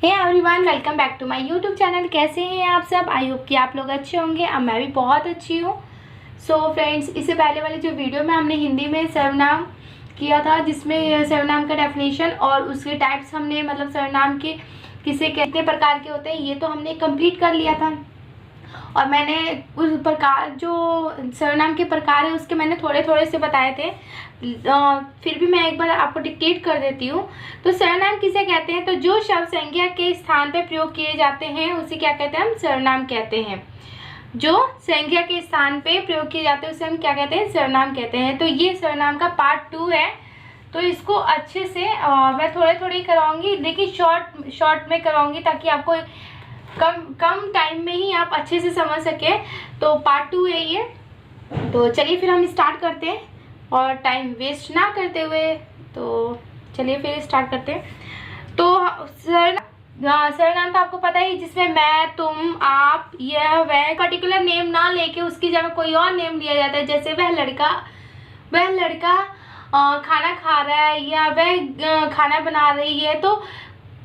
Hey everyone, welcome back to my YouTube channel. कैसे हैं आप सब? आई होप कि आप लोग अच्छे होंगे। अब मैं भी बहुत अच्छी हूँ। सो फ्रेंड्स, इससे पहले वाली जो वीडियो में हमने हिंदी में सर्वनाम किया था, जिसमें सर्वनाम का डेफिनेशन और उसके टाइप्स हमने मतलब सर्वनाम के किसे कितने प्रकार के होते हैं ये तो हमने कंप्लीट कर लिया था। और मैंने उस प्रकार जो सर्वनाम के प्रकार है उसके मैंने थोड़े थोड़े से बताए थे। फिर भी मैं एक बार आपको डिक्टेट कर देती हूँ। तो सर्वनाम किसे कहते हैं? तो जो शब्द संज्ञा के स्थान पे प्रयोग किए जाते हैं उसे क्या कहते हैं? हम सर्वनाम कहते हैं। जो संज्ञा के स्थान पे प्रयोग किए जाते हैं उसे हम क्या कहते हैं? सर्वनाम कहते हैं। तो ये सर्वनाम का पार्ट 2 है। तो इसको अच्छे से मैं थोड़े थोड़े कराऊंगी, लेकिन शॉर्ट में कराऊंगी ताकि आपको कम टाइम में ही आप अच्छे से समझ सके। तो पार्ट 2 है ये। तो चलिए फिर हम स्टार्ट करते हैं और टाइम वेस्ट ना करते हुए। तो चलिए फिर स्टार्ट करते हैं। तो सर्वनाम तो आपको पता ही, जिसमें मैं, तुम, आप, यह, वह पर्टिकुलर नेम ना लेके उसकी जगह कोई और नेम लिया जाता है। जैसे वह लड़का खाना खा रहा है या वह खाना बना रही है। तो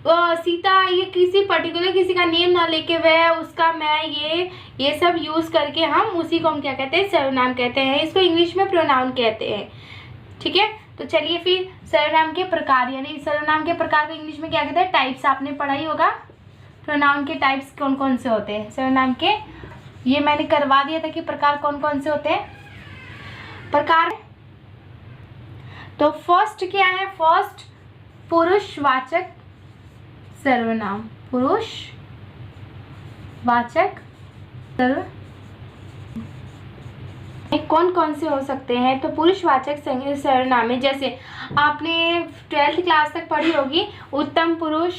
सीता, ये किसी पर्टिकुलर किसी का नेम ना लेके वह, उसका, मैं, ये सब यूज़ करके हम उसी को हम क्या कहते हैं? सर्वनाम कहते हैं। इसको इंग्लिश में प्रोनाउन कहते हैं। ठीक है, तो चलिए फिर सर्वनाम के प्रकार, यानी सर्वनाम के प्रकार को इंग्लिश में क्या कहते हैं? टाइप्स। आपने पढ़ा ही होगा प्रोनाउन के टाइप्स कौन कौन से होते हैं। सर्वनाम के ये मैंने करवा दिया था कि प्रकार कौन कौन से होते हैं। प्रकार तो फर्स्ट क्या है? फर्स्ट पुरुषवाचक सर्वनाम। पुरुषवाचक सर्वनाम कौन कौन से हो सकते हैं? तो पुरुषवाचक सर्वनाम में जैसे आपने 12th क्लास तक पढ़ी होगी उत्तम पुरुष।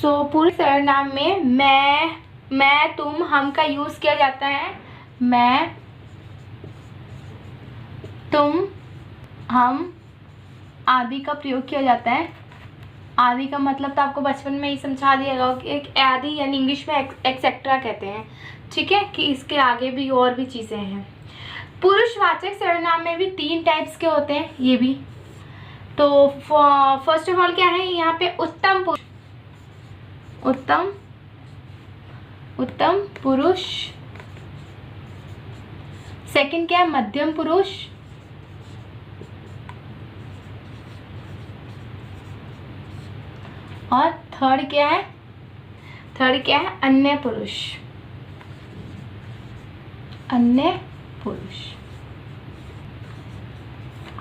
सो पुरुष सर्वनाम में मैं, तुम, हम का यूज किया जाता है। मैं, तुम, हम आदि का प्रयोग किया जाता है। आदि का मतलब तो आपको बचपन में ही समझा दिया गया कि एक आदि यानी इंग्लिश में एक्सेट्रा कहते हैं। ठीक है, कि इसके आगे भी और भी चीज़ें हैं। पुरुषवाचक सर्वनाम में भी 3 टाइप्स के होते हैं ये भी। तो फर्स्ट ऑफ ऑल क्या है यहाँ पे? उत्तम पुरुष। सेकंड क्या है? मध्यम पुरुष। और थर्ड क्या है? अन्य पुरुष।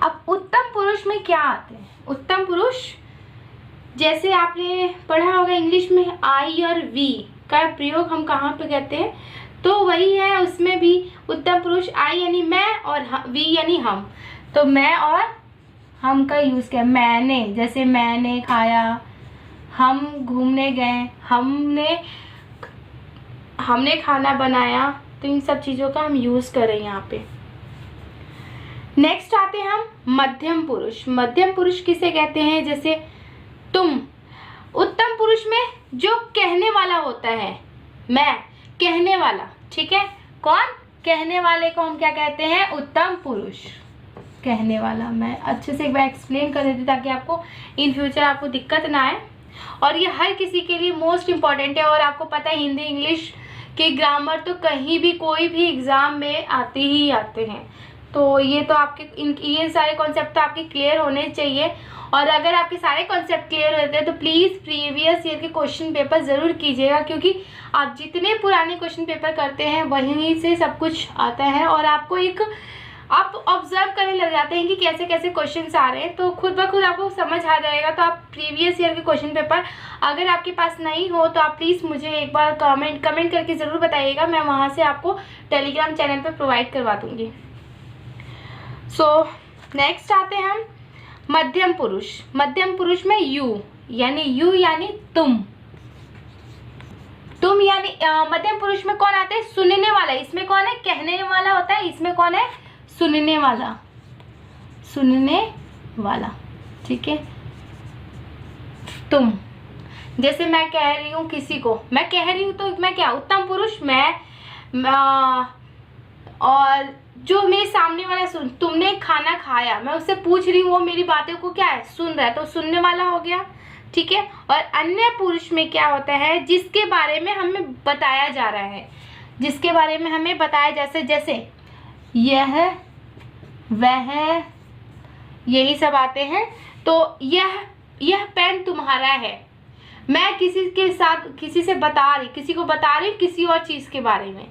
अब उत्तम पुरुष में क्या आते हैं? उत्तम पुरुष जैसे आपने पढ़ा होगा इंग्लिश में आई और वी का प्रयोग हम कहाँ पे कहते हैं? तो वही है उसमें भी। उत्तम पुरुष आई यानी मैं और वी यानी हम। तो मैं और हम का यूज किया। मैंने, जैसे मैंने खाया, हम घूमने गए, हमने खाना बनाया। तो इन सब चीज़ों का हम यूज़ करें यहाँ पे। नेक्स्ट आते हैं हम मध्यम पुरुष। मध्यम पुरुष किसे कहते हैं? जैसे तुम। उत्तम पुरुष में जो कहने वाला होता है, मैं, कहने वाला। ठीक है, कौन? कहने वाले को हम क्या कहते हैं? उत्तम पुरुष। कहने वाला। मैं अच्छे से एक बार एक्सप्लेन कर देती ताकि आपको इन फ्यूचर आपको दिक्कत ना आए। और ये हर किसी के लिए मोस्ट इम्पॉर्टेंट है। और आपको पता है हिंदी इंग्लिश के ग्रामर तो कहीं भी कोई भी एग्ज़ाम में आते ही आते हैं। तो ये तो आपके ये सारे कॉन्सेप्ट तो आपके क्लियर होने चाहिए। और अगर आपके सारे कॉन्सेप्ट क्लियर होते हैं तो प्लीज़ प्रीवियस ईयर के क्वेश्चन पेपर ज़रूर कीजिएगा, क्योंकि आप जितने पुराने क्वेश्चन पेपर करते हैं वहीं से सब कुछ आता है। और आपको आप ऑब्जर्व करने लग जाते हैं कि कैसे कैसे क्वेश्चंस आ रहे हैं, तो खुद ब खुद आपको समझ आ जाएगा। तो आप प्रीवियस ईयर के क्वेश्चन पेपर अगर आपके पास नहीं हो तो आप प्लीज़ मुझे एक बार कमेंट करके ज़रूर बताइएगा। मैं वहाँ से आपको टेलीग्राम चैनल पर प्रोवाइड करवा दूँगी। सो नेक्स्ट आते हैं हम मध्यम पुरुष। मध्यम पुरुष में यू यानी तुम यानी मध्यम पुरुष में कौन आते हैं? सुनने वाला। इसमें कौन है? कहने वाला होता है। इसमें कौन है? सुनने वाला। ठीक है, तुम। जैसे मैं कह रही हूँ किसी को, मैं कह रही हूँ तो मैं क्या? उत्तम पुरुष मैं। और जो मेरे सामने वाला तुमने खाना खाया, मैं उससे पूछ रही हूँ, वो मेरी बातों को क्या है? सुन रहा है। तो सुनने वाला हो गया। ठीक है। और अन्य पुरुष में क्या होता है, जिसके बारे में हमें बताया जा रहा है, जिसके बारे में हमें बताया, जैसे यह, वह, यही सब आते हैं। तो यह पेन तुम्हारा है, मैं किसी से बता रही, किसी को बता रही किसी और चीज के बारे में।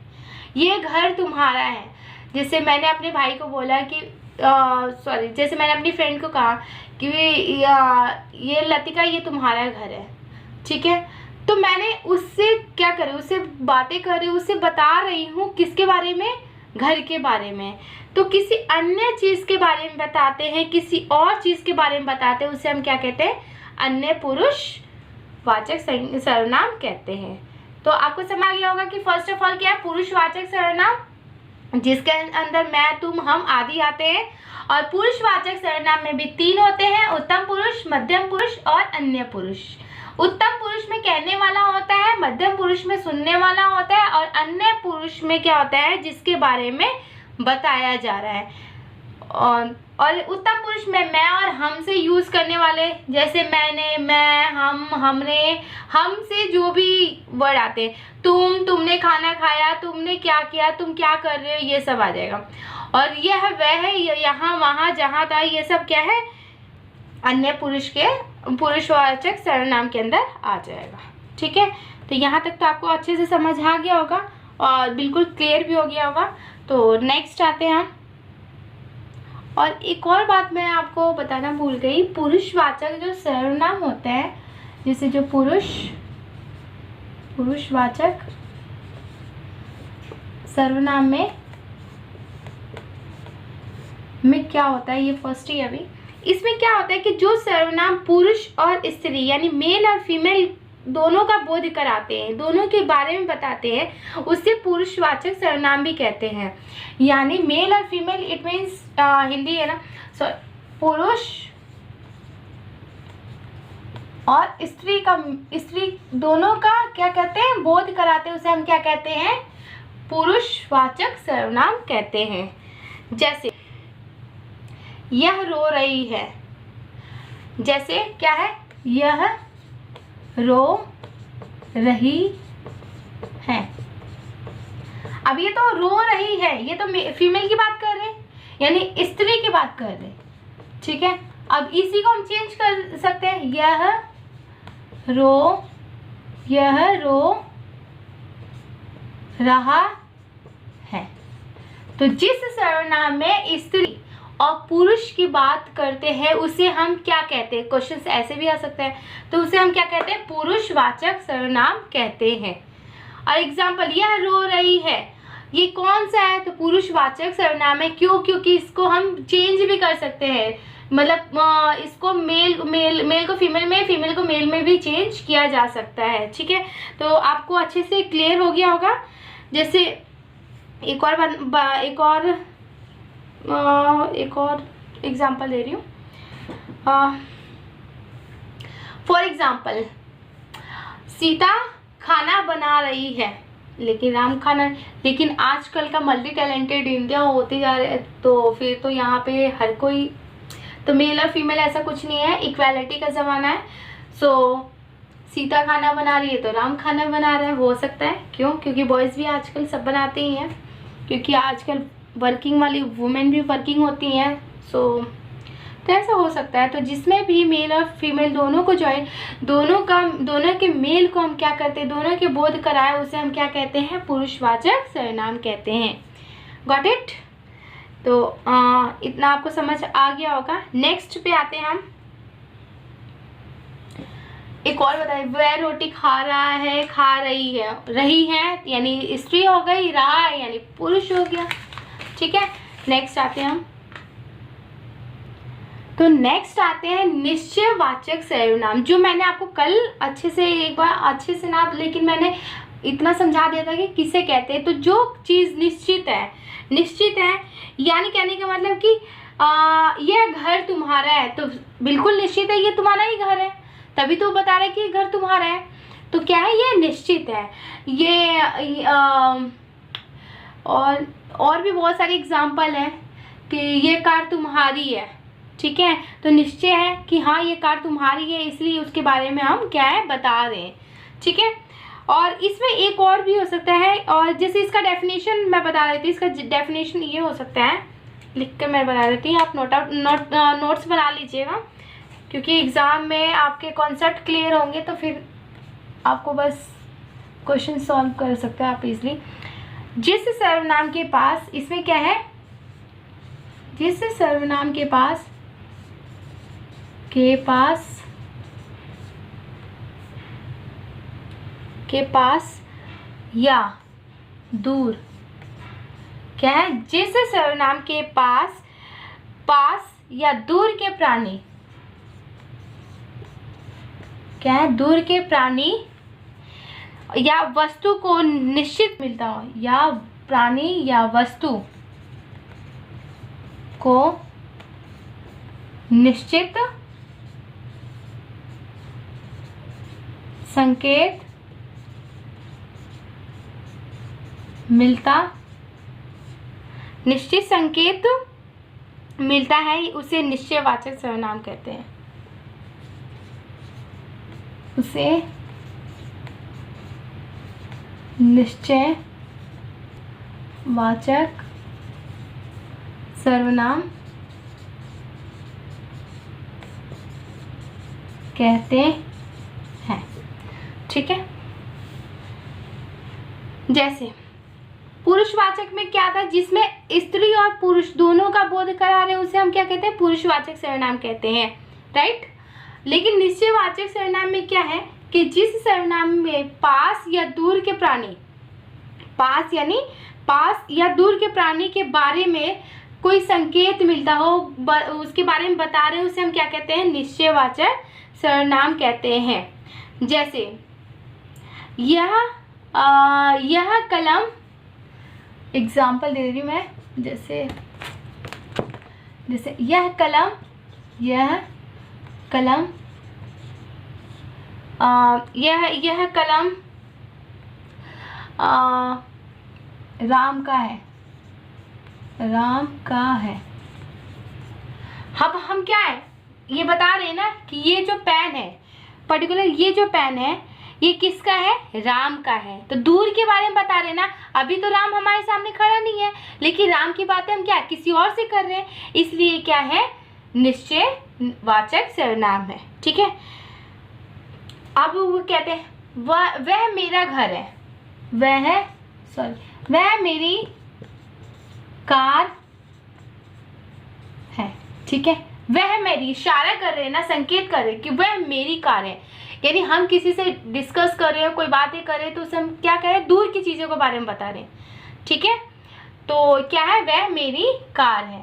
ये घर तुम्हारा है, जैसे मैंने अपने भाई को बोला कि जैसे मैंने अपनी फ्रेंड को कहा कि ये लतिका, ये तुम्हारा घर है, ठीक है। तो मैंने उससे क्या करी, उससे बातें कर रही हूँ, उससे बता रही हूँ किसके बारे में, घर के बारे में। तो किसी अन्य चीज के बारे में बताते हैं, किसी और चीज के बारे में बताते हैं, उसे हम क्या कहते हैं, अन्य पुरुष वाचक सर्वनाम कहते हैं। तो आपको समझ आ गया होगा कि फर्स्ट ऑफ ऑल क्या है, पुरुषवाचक सर्वनाम, जिसके अंदर मैं, तुम, हम आदि आते हैं। और पुरुषवाचक सर्वनाम में भी 3 होते हैं, उत्तम पुरुष, मध्यम पुरुष और अन्य पुरुष। उत्तम पुरुष में कहने वाला होता है, मध्यम पुरुष में सुनने वाला होता है, और अन्य पुरुष में क्या होता है, जिसके बारे में बताया जा रहा है। और उत्तम पुरुष में मैं और हम से यूज करने वाले, जैसे मैंने, मैं, हम, हमने, हम से जो भी वर्ड आते हैं, तुम, तुमने खाना खाया, तुमने क्या किया, तुम क्या कर रहे हो, ये सब आ जाएगा। और यह, वह, यहाँ, वहाँ, जहाँ था, ये सब क्या है, अन्य पुरुष के पुरुषवाचक सर्वनाम के अंदर आ जाएगा, ठीक है। तो यहाँ तक तो आपको अच्छे से समझ आ गया होगा और बिल्कुल क्लियर भी हो गया होगा। तो नेक्स्ट आते हैं हम। और एक और बात मैं आपको बताना भूल गई, पुरुषवाचक जो सर्वनाम होते हैं, जैसे जो पुरुषवाचक सर्वनाम में क्या होता है, ये फर्स्ट ही अभी, इसमें क्या होता है कि जो सर्वनाम पुरुष और स्त्री यानी मेल और फीमेल दोनों का बोध कराते हैं, दोनों के बारे में बताते हैं, उससे पुरुषवाचक सर्वनाम भी कहते हैं। यानी मेल और फीमेल, इट मीन्स हिंदी है ना, पुरुष और स्त्री दोनों का क्या कहते हैं, बोध कराते हैं, उसे हम क्या कहते हैं, पुरुषवाचक सर्वनाम कहते हैं। जैसे यह रो रही है, जैसे क्या है, यह रो रही है। अब ये तो रो रही है, ये तो फीमेल की बात कर रहे हैं, यानी स्त्री की बात कर रहे हैं, ठीक है। अब इसी को हम चेंज कर सकते हैं, यह रो रहा है। तो जिस सर्वनाम में स्त्री और पुरुष की बात करते हैं, उसे हम क्या कहते हैं, क्वेश्चन ऐसे भी आ सकता है, तो उसे हम क्या कहते हैं, पुरुषवाचक सर्वनाम कहते हैं। और एग्जाम्पल, यह रो रही है, ये कौन सा है, तो पुरुषवाचक सर्वनाम है। क्यों, क्योंकि इसको हम चेंज भी कर सकते हैं, मतलब इसको मेल को फीमेल में, फीमेल को मेल में भी चेंज किया जा सकता है, ठीक है। तो आपको अच्छे से क्लियर हो गया होगा। जैसे एक और एग्जाम्पल दे रही हूँ। फॉर एग्जाम्पल, सीता खाना बना रही है, लेकिन आजकल का मल्टी टैलेंटेड इंडिया होते जा रहे हैं, तो फिर तो यहाँ पे हर कोई, तो मेल और फीमेल ऐसा कुछ नहीं है, इक्वालिटी का ज़माना है। सो सीता खाना बना रही है तो राम खाना बना रहा है, हो सकता है। क्यों, क्योंकि बॉयज़ भी आजकल सब बनाते ही हैं, क्योंकि आजकल वर्किंग वाली वुमेन भी वर्किंग होती हैं। तो ऐसा हो सकता है। तो जिसमें भी मेल और फीमेल दोनों को ज्वाइन, दोनों के मेल को हम क्या करते हैं, दोनों के बोध कराए, उसे हम क्या कहते हैं, पुरुषवाचक सर्वनाम कहते हैं। Got it. तो इतना आपको समझ आ गया होगा। नेक्स्ट पे आते हैं हम। एक और बताइए, वह रोटी खा रहा है, खा रही है यानी स्त्री हो गई, रहा है यानी पुरुष हो गया, ठीक है। नेक्स्ट आते हैं हम। तो नेक्स्ट आते हैं निश्चयवाचक सर्वनाम, जो मैंने आपको कल एक बार अच्छे से ना, लेकिन मैंने इतना समझा दिया था कि किसे कहते हैं। तो जो चीज़ निश्चित है यानी कहने का मतलब कि यह घर तुम्हारा है, तो बिल्कुल निश्चित है ये तुम्हारा ही घर है, तभी तो बता रहे कि घर तुम्हारा है। तो क्या है, ये निश्चित है। ये और भी बहुत सारे एग्जाम्पल हैं कि ये कार तुम्हारी है, ठीक है। तो निश्चय है कि हाँ ये कार तुम्हारी है, इसलिए उसके बारे में हम क्या है बता रहे हैं, ठीक है। और इसमें एक और भी हो सकता है, और जैसे इसका डेफिनेशन मैं बता देती हूँ। इसका डेफिनेशन ये हो सकता है, लिख कर मैं बता देती हूँ, आप नोट्स बना लीजिएगा, क्योंकि एग्ज़ाम में आपके कॉन्सेप्ट क्लियर होंगे तो फिर आपको बस क्वेश्चन सॉल्व कर सकते हैं आप इजली। जिस सर्वनाम के पास, इसमें क्या है, जिस सर्वनाम के पास या दूर, क्या है, जिस सर्वनाम के पास या दूर के प्राणी, क्या है, दूर के प्राणी या वस्तु को निश्चित मिलता हो, या प्राणी या वस्तु को निश्चित संकेत मिलता है, उसे निश्चयवाचक सर्वनाम कहते हैं। उसे निश्चयवाचक सर्वनाम कहते हैं, ठीक है। जैसे पुरुषवाचक में क्या था, जिसमें स्त्री और पुरुष दोनों का बोध करा रहे, उसे हम क्या कहते हैं, पुरुषवाचक सर्वनाम कहते हैं, राइट। लेकिन निश्चयवाचक सर्वनाम में क्या है कि जिस सर्वनाम में पास या दूर के प्राणी, पास यानी पास या दूर के प्राणी के बारे में कोई संकेत मिलता हो, उसके बारे में बता रहे हैं, उसे हम क्या कहते हैं, निश्चयवाचक सर्वनाम कहते हैं। जैसे यह कलम, एग्जाम्पल दे रही हूँ मैं, जैसे यह कलम यह कलम राम का है, अब हम क्या है ये बता रहे हैं ना कि ये जो पेन है, पर्टिकुलर ये जो पेन है ये किसका है, राम का है। तो दूर के बारे में बता रहे हैं ना, अभी तो राम हमारे सामने खड़ा नहीं है, लेकिन राम की बातें हम क्या किसी और से कर रहे हैं, इसलिए क्या है, निश्चयवाचक सर्वनाम है, ठीक है। अब वो कहते हैं वह मेरा घर है, वह मेरी कार है, ठीक है। वह मेरी, इशारा कर रहे हैं ना, संकेत कर रहे हैं कि वह मेरी कार है, यानी हम किसी से डिस्कस कर रहे हैं, कोई बातें कर रहे हैं, तो उसे हम क्या कह रहे हैं, दूर की चीज़ों के बारे में बता रहे हैं, ठीक है। तो क्या है, वह मेरी कार है,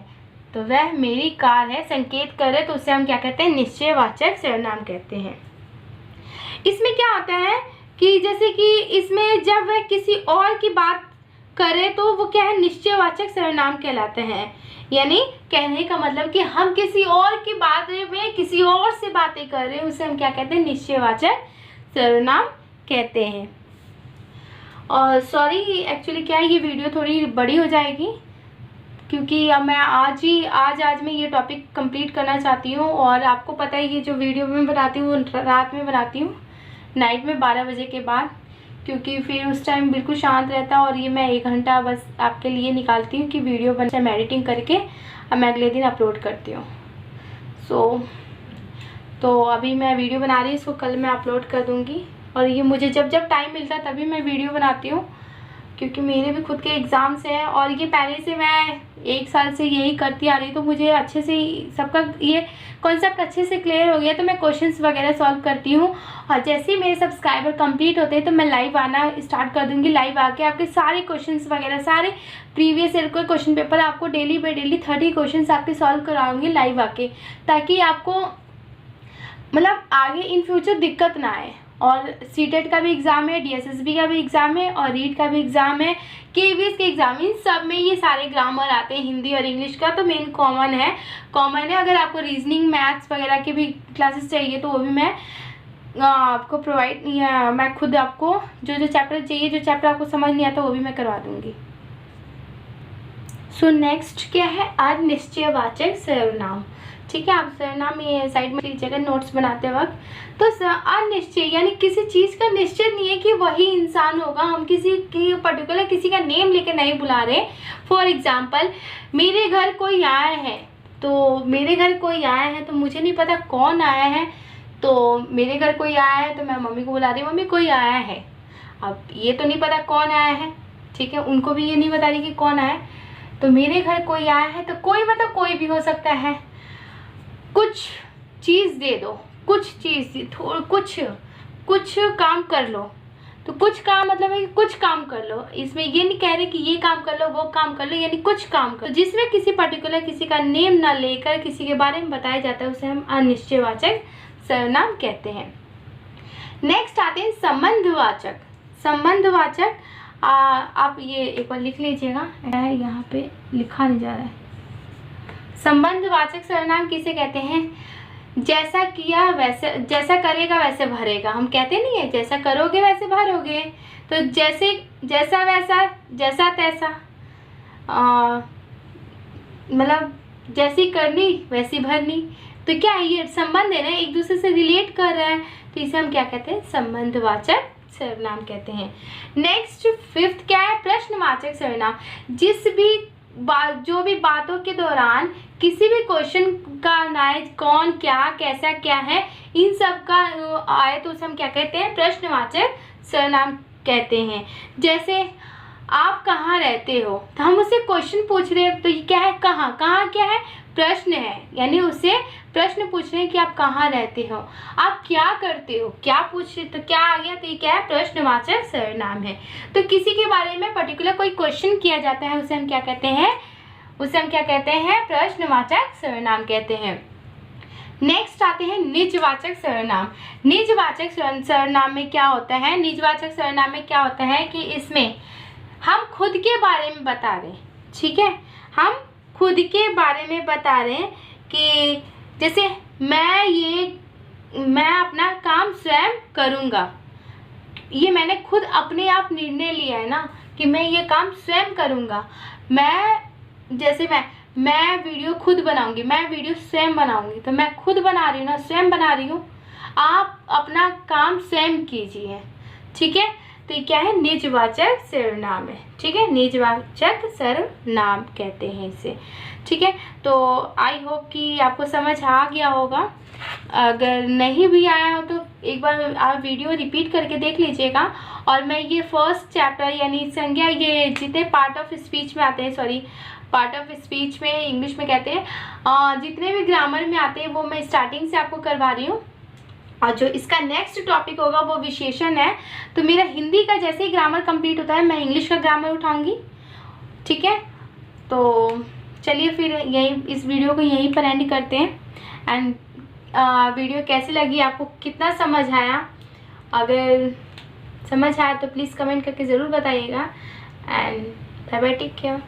तो वह मेरी कार है, संकेत कर रहे, तो उसे हम क्या कहते हैं, निश्चयवाचक सर्वनाम कहते हैं। इसमें क्या होता है कि जैसे कि इसमें जब वह किसी और की बात करे तो वो क्या है, निश्चयवाचक सर्वनाम कहलाते हैं। यानी कहने का मतलब कि हम किसी और की बारे में किसी और से बातें कर रहे हैं, उसे हम क्या कहते हैं, निश्चयवाचक सर्वनाम कहते हैं। और सॉरी, एक्चुअली क्या है, ये वीडियो थोड़ी बड़ी हो जाएगी, क्योंकि अब मैं आज मैं ये टॉपिक कंप्लीट करना चाहती हूँ। और आपको पता है ये जो वीडियो मैं बनाती हूँ रात में बनाती हूँ, नाइट में 12 बजे के बाद, क्योंकि फिर उस टाइम बिल्कुल शांत रहता है। और ये मैं 1 घंटा बस आपके लिए निकालती हूँ कि वीडियो बन मैं एडिटिंग करके अब मैं अगले दिन अपलोड करती हूँ। तो अभी मैं वीडियो बना रही हूँ, इसको कल मैं अपलोड कर दूँगी। और ये मुझे जब टाइम मिलता है तभी मैं वीडियो बनाती हूँ, क्योंकि मेरे भी खुद के एग्ज़ाम्स हैं। और ये पहले से मैं 1 साल से यही करती आ रही, तो मुझे अच्छे से सबका ये कॉन्सेप्ट अच्छे से क्लियर हो गया, तो मैं क्वेश्चंस वगैरह सॉल्व करती हूँ। और जैसे ही मेरे सब्सक्राइबर कंप्लीट होते हैं तो मैं लाइव आना स्टार्ट कर दूँगी। लाइव आके आपके सारे क्वेश्चंस वगैरह, सारे प्रीवियस ईयर के क्वेश्चन पेपर आपको डेली बाई डेली 30 क्वेश्चन आपके सॉल्व कराऊँगी लाइव आके, ताकि आपको मतलब आगे इन फ्यूचर दिक्कत ना आए। और सीटेट का भी एग्ज़ाम है, डीएसएसबी का भी एग्ज़ाम है, और रीट का भी एग्ज़ाम है, केवीएस के एग्ज़ाम, इन सब में ये सारे ग्रामर आते हैं, हिंदी और इंग्लिश का तो मेन कॉमन है। अगर आपको रीजनिंग, मैथ्स वगैरह के भी क्लासेस चाहिए तो वो भी मैं आपको प्रोवाइड, मैं खुद आपको जो चैप्टर चाहिए, जो चैप्टर आपको समझ नहीं आता वो भी मैं करवा दूँगी। सो नेक्स्ट क्या है, आज निश्चयवाचक सर्वनाम। ठीक है, आप सरनाम ये साइड में लीजिएगा नोट्स बनाते वक्त। तो अनिश्चय यानी किसी चीज़ का निश्चित नहीं है कि वही इंसान होगा, हम किसी की पर्टिकुलर किसी का नेम लेके नहीं बुला रहे। फॉर एग्जाम्पल, मेरे घर कोई आया है, तो मेरे घर कोई आया है तो मुझे नहीं पता कौन आया है, तो मेरे घर कोई आया है तो मैं मम्मी को बुला रही हूँ, मम्मी कोई आया है। अब ये तो नहीं पता कौन आया है, ठीक है, उनको भी ये नहीं बता रही कि कौन आया है। तो मेरे घर कोई आया है, तो कोई मतलब कोई भी हो सकता है। कुछ चीज़ दे दो, कुछ चीज़ कुछ काम कर लो, तो कुछ काम मतलब है कि कुछ काम कर लो। इसमें ये नहीं कह रहे कि ये काम कर लो वो काम कर लो, यानी कुछ काम कर लो। जिसमें किसी पर्टिकुलर किसी का नेम ना लेकर किसी के बारे में बताया जाता है उसे हम अनिश्चयवाचक सर्वनाम कहते हैं। नेक्स्ट आते हैं संबंधवाचक। संबंधवाचक आप ये एक बार लिख लीजिएगा, यहाँ पे लिखा नहीं जा रहा है। संबंधवाचक सर्वनाम किसे कहते हैं? जैसा किया वैसे, जैसा करेगा वैसे भरेगा, हम कहते नहीं है जैसा करोगे वैसे भरोगे। तो जैसे, जैसा वैसा, जैसा तैसा, मतलब जैसी करनी वैसी भरनी। तो क्या है, ये संबंध है ना, एक दूसरे से रिलेट कर रहा है, तो इसे हम क्या कहते हैं? संबंधवाचक सर्वनाम कहते हैं। नेक्स्ट फिफ्थ क्या है? प्रश्नवाचक सर्वनाम। जिस भी जो भी बातों के दौरान किसी भी क्वेश्चन का आए, कौन क्या कैसा क्या है, इन सब का आए तो उसे हम क्या कहते हैं? प्रश्नवाचक सर्वनाम कहते हैं। जैसे आप कहाँ रहते हो, तो हम उससे क्वेश्चन पूछ रहे हैं, तो ये क्या है? कहाँ, कहाँ क्या है? प्रश्न है, यानी उससे प्रश्न पूछ रहे हैं कि आप कहाँ रहते हो। आप क्या करते हो, क्या पूछ रहे, तो क्या आ गया? तो ये क्या है? प्रश्नवाचक सर्वनाम है। तो किसी के बारे में पर्टिकुलर कोई क्वेश्चन किया जाता है, उसे हम क्या कहते हैं? उसे हम क्या कहते हैं? प्रश्नवाचक सर्वनाम कहते हैं। नेक्स्ट आते हैं निजवाचक सर्वनाम। निजवाचक सर्वनाम में क्या होता है? निजवाचक सर्वनाम में क्या होता है कि इसमें हम खुद के बारे में बता रहे हैं, ठीक है, हम खुद के बारे में बता रहे हैं कि जैसे मैं अपना काम स्वयं करूँगा, ये मैंने खुद अपने आप निर्णय लिया है ना कि मैं ये काम स्वयं करूँगा। जैसे मैं वीडियो खुद बनाऊंगी, मैं वीडियो स्वयं बनाऊंगी, तो मैं खुद बना रही हूँ ना, स्वयं बना रही हूँ। आप अपना काम स्वयं कीजिए, ठीक है। तो ये क्या है? निजवाचक सर्वनाम है, ठीक है, निजवाचक सर्वनाम कहते हैं इसे, ठीक है। तो आई होप कि आपको समझ आ गया होगा। अगर नहीं भी आया हो तो एक बार आप वीडियो रिपीट करके देख लीजिएगा। और मैं ये फर्स्ट चैप्टर यानी संज्ञा, ये जितने पार्ट ऑफ स्पीच में आते हैं, सॉरी पार्ट ऑफ स्पीच में इंग्लिश में कहते हैं, जितने भी ग्रामर में आते हैं वो मैं स्टार्टिंग से आपको करवा रही हूँ। और जो इसका नेक्स्ट टॉपिक होगा वो विशेषण है। तो मेरा हिंदी का जैसे ही ग्रामर कंप्लीट होता है मैं इंग्लिश का ग्रामर उठाऊंगी, ठीक है। तो चलिए फिर यही इस वीडियो को यहीं पर एंड करते हैं। एंड वीडियो कैसी लगी, आपको कितना समझ आया? अगर समझ आया तो प्लीज़ कमेंट करके ज़रूर बताइएगा। And bye bye, take care.